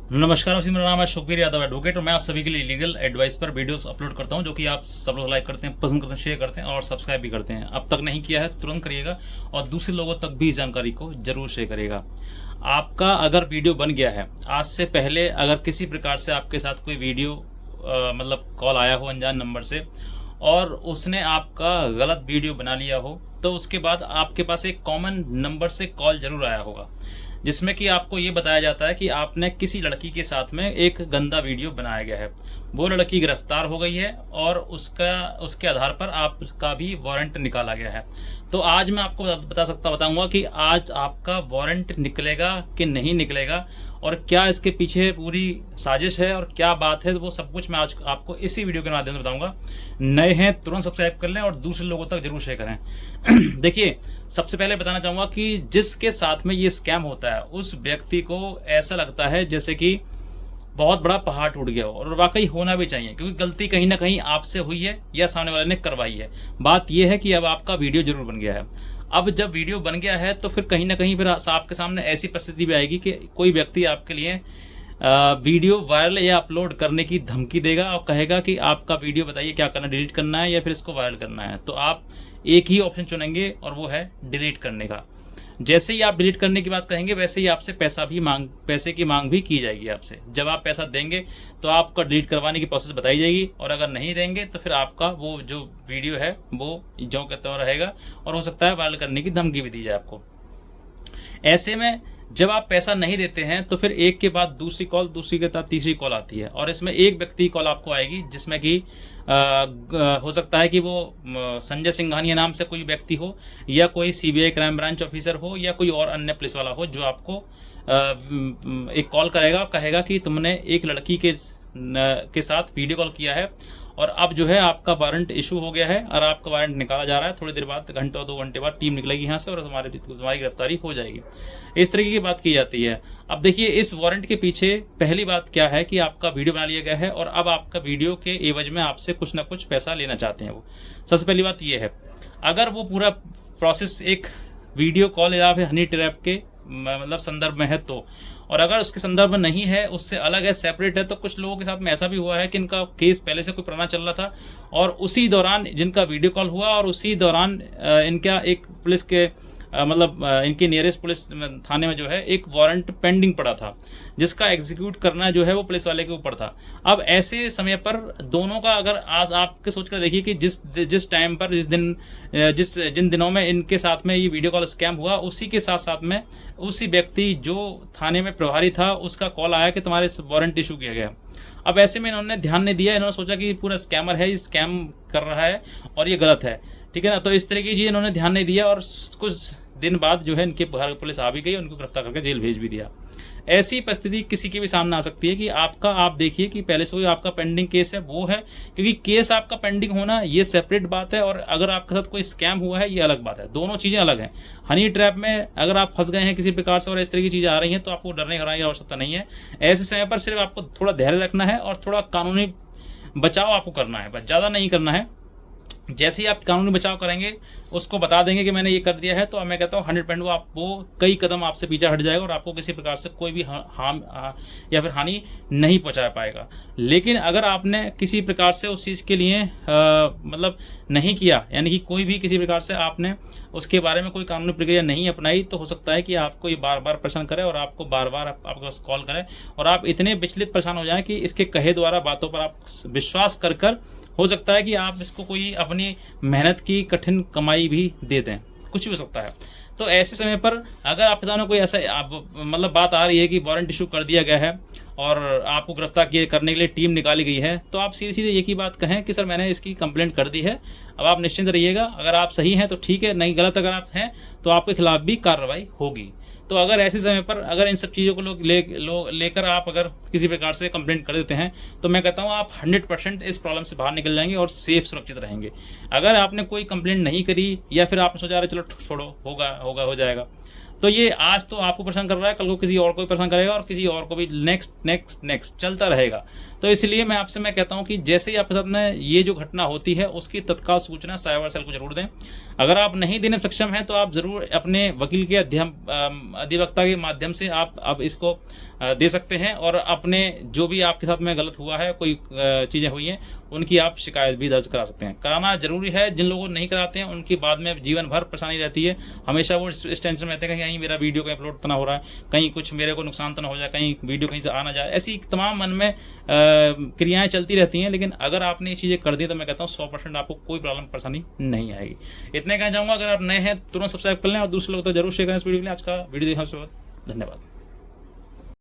नमस्कार, मेरा नाम है शुभवीर यादव एडवोकेट और मैं आप सभी के लिए लीगल एडवाइस पर वीडियोस अपलोड करता हूं, जो कि आप सब लोग लाइक करते हैं, पसंद करते हैं, शेयर करते हैं और सब्सक्राइब भी करते हैं। अब तक नहीं किया है तुरंत करिएगा और दूसरे लोगों तक भी इस जानकारी को जरूर शेयर करिएगा। आपका अगर वीडियो बन गया है, आज से पहले अगर किसी प्रकार से आपके साथ कोई वीडियो मतलब कॉल आया हो अनजान नंबर से और उसने आपका गलत वीडियो बना लिया हो, तो उसके बाद आपके पास एक कॉमन नंबर से कॉल जरूर आया होगा, जिसमें कि आपको ये बताया जाता है कि आपने किसी लड़की के साथ में एक गंदा वीडियो बनाया गया है। वो लड़की गिरफ्तार हो गई है और उसके आधार पर आपका भी वारंट निकाला गया है। तो आज मैं आपको बताऊंगा कि आज आपका वारंट निकलेगा कि नहीं निकलेगा और क्या इसके पीछे पूरी साजिश है और क्या बात है, वो सब कुछ मैं आज आपको इसी वीडियो के माध्यम से बताऊंगा। नए हैं तुरंत सब्सक्राइब कर लें और दूसरे लोगों तक जरूर शेयर करें। देखिए, सबसे पहले बताना चाहूंगा कि जिसके साथ में ये स्कैम होता है उस व्यक्ति को ऐसा लगता है जैसे कि बहुत बड़ा पहाड़ टूट गया हो, और वाकई होना भी चाहिए, क्योंकि गलती कहीं ना कहीं आपसे हुई है या सामने वाले ने करवाई है। बात यह है कि अब आपका वीडियो जरूर बन गया है। अब जब वीडियो बन गया है तो फिर कहीं ना कहीं फिर आपके सामने ऐसी परिस्थिति भी आएगी कि कोई व्यक्ति आपके लिए वीडियो वायरल या अपलोड करने की धमकी देगा और कहेगा कि आपका वीडियो बताइए क्या करना, डिलीट करना है या फिर इसको वायरल करना है। तो आप एक ही ऑप्शन चुनेंगे और वो है डिलीट करने का। जैसे ही आप डिलीट करने की बात कहेंगे वैसे ही आपसे पैसे की मांग भी की जाएगी आपसे। जब आप पैसा देंगे तो आपका डिलीट करवाने की प्रोसेस बताई जाएगी, और अगर नहीं देंगे तो फिर आपका वो जो वीडियो है वो ज्यों के त्यों रहेगा और हो सकता है वायरल करने की धमकी भी दी जाए आपको। ऐसे में जब आप पैसा नहीं देते हैं तो फिर एक के बाद दूसरी कॉल, दूसरी के बाद तीसरी कॉल आती है, और इसमें एक व्यक्ति कॉल आपको आएगी जिसमें कि हो सकता है कि वो संजय सिंघानिया नाम से कोई व्यक्ति हो, या कोई सीबीआई क्राइम ब्रांच ऑफिसर हो, या कोई और अन्य पुलिस वाला हो, जो आपको एक कॉल करेगा और कहेगा कि तुमने एक लड़की के साथ वीडियो कॉल किया है और अब जो है आपका वारंट इशू हो गया है और आपका वारंट निकाला जा रहा है। थोड़ी देर बाद, घंटे और 2 घंटे बाद टीम निकलेगी यहाँ से और तुम्हारी गिरफ्तारी हो जाएगी। इस तरीके की बात की जाती है। अब देखिए, इस वारंट के पीछे पहली बात क्या है कि आपका वीडियो बना लिया गया है और अब आपका वीडियो के एवज में आपसे कुछ ना कुछ पैसा लेना चाहते हैं वो। सबसे पहली बात ये है, अगर वो पूरा प्रोसेस एक वीडियो कॉल या फिर हनी ट्रैप के मतलब संदर्भ में है तो, और अगर उसके संदर्भ में नहीं है, उससे अलग है, सेपरेट है, तो कुछ लोगों के साथ में ऐसा भी हुआ है कि इनका केस पहले से कोई पुराना चल रहा था और उसी दौरान जिनका वीडियो कॉल हुआ और उसी दौरान इनका एक पुलिस के इनके नियरेस्ट पुलिस थाने में जो है एक वारंट पेंडिंग पड़ा था, जिसका एग्जीक्यूट करना जो है वो पुलिस वाले के ऊपर था। अब ऐसे समय पर दोनों का अगर आज आपके सोचकर देखिए कि जिस टाइम पर जिन दिनों में इनके साथ में ये वीडियो कॉल स्कैम हुआ, उसी के साथ साथ में उसी व्यक्ति जो थाने में प्रभारी था उसका कॉल आया कि तुम्हारे वारंट इशू किया गया। अब ऐसे में इन्होंने ध्यान नहीं दिया, इन्होंने सोचा कि पूरा स्कैमर है, ये स्कैम कर रहा है और ये गलत है, ठीक है ना। तो इस तरह की चीज इन्होंने ध्यान नहीं दिया और कुछ दिन बाद जो है इनके घर पुलिस आ भी गई, उनको गिरफ्तार करके जेल भेज भी दिया। ऐसी परिस्थिति किसी के भी सामने आ सकती है कि आप देखिए कि पहले से कोई आपका पेंडिंग केस है, वो है, क्योंकि केस आपका पेंडिंग होना ये सेपरेट बात है और अगर आपके साथ कोई स्कैम हुआ है ये अलग बात है। दोनों चीजें अलग हैं। हनी ट्रैप में अगर आप फंस गए हैं किसी प्रकार से और इस तरह की चीजें आ रही हैं तो आपको डरने घबराने की आवश्यकता नहीं है। ऐसे समय पर सिर्फ आपको थोड़ा धैर्य रखना है और थोड़ा कानूनी बचाव आपको करना है, बस ज्यादा नहीं करना है। जैसे ही आप कानूनी बचाव करेंगे, उसको बता देंगे कि मैंने ये कर दिया है, तो मैं कहता हूँ 100% वो कई कदम आपसे पीछे हट जाएगा और आपको किसी प्रकार से कोई भी हार्म या फिर हानि नहीं पहुंचा पाएगा। लेकिन अगर आपने किसी प्रकार से उस चीज़ के लिए नहीं किया, यानी कि कोई भी किसी प्रकार से आपने उसके बारे में कोई कानूनी प्रक्रिया नहीं अपनाई, तो हो सकता है कि आपको ये बार बार परेशान करे और आपको बार बार आपके पास कॉल करे और आप इतने विचलित परेशान हो जाएं कि इसके कहे द्वारा बातों पर आप विश्वास कर हो सकता है कि आप इसको कोई अपनी मेहनत की कठिन कमाई भी दे दें, कुछ भी हो सकता है। तो ऐसे समय पर अगर आपके सामने कोई ऐसा बात आ रही है कि वारंट इशू कर दिया गया है और आपको गिरफ्तार करने के लिए टीम निकाली गई है, तो आप सीधे सीधे एक ही बात कहें कि सर मैंने इसकी कंप्लेंट कर दी है, अब आप निश्चिंत रहिएगा। अगर आप सही हैं तो ठीक है, नहीं गलत अगर आप हैं तो आपके खिलाफ भी कार्रवाई होगी। तो अगर ऐसे समय पर अगर इन सब चीज़ों को लेकर आप अगर किसी प्रकार से कंप्लेंट कर देते हैं, तो मैं कहता हूँ आप 100% इस प्रॉब्लम से बाहर निकल जाएंगे और सेफ सुरक्षित रहेंगे। अगर आपने कोई कंप्लेंट नहीं करी या फिर आपने सोचा रहे चलो छोड़ो, होगा हो जाएगा, तो ये आज तो आपको परेशान कर रहा है, कल को किसी और को भी परेशान करेगा और किसी और को भी नेक्स्ट चलता रहेगा। तो इसलिए मैं कहता हूं कि जैसे ही आपके साथ में ये जो घटना होती है उसकी तत्काल सूचना साइबर सेल को जरूर दें। अगर आप नहीं देने में सक्षम हैं तो आप जरूर अपने वकील के अधिवक्ता के माध्यम से आप इसको दे सकते हैं, और अपने जो भी आपके साथ में गलत हुआ है, कोई चीज़ें हुई हैं, उनकी आप शिकायत भी दर्ज करा सकते हैं। कराना जरूरी है। जिन लोगों को नहीं कराते हैं उनकी बाद में जीवन भर परेशानी रहती है। हमेशा वो इस टेंशन में रहते हैं कि कहीं मेरा वीडियो कहीं अपलोड तो ना हो रहा है, कहीं कुछ मेरे को नुकसान तो ना हो जाए, कहीं वीडियो कहीं से आ ना जाए। ऐसी तमाम मन में क्रियाएं चलती रहती हैं। लेकिन अगर आपने ये चीज़ें कर दी तो मैं कहता हूँ 100% आपको कोई प्रॉब्लम परेशानी नहीं आएगी। इतने कहना चाहूँगा। अगर आप नए हैं तुरंत सब्सक्राइब कर लें और दूसरे लोग तो जरूर शेयर करें इस वीडियो के लिए। आज का वीडियो देखने के लिए धन्यवाद।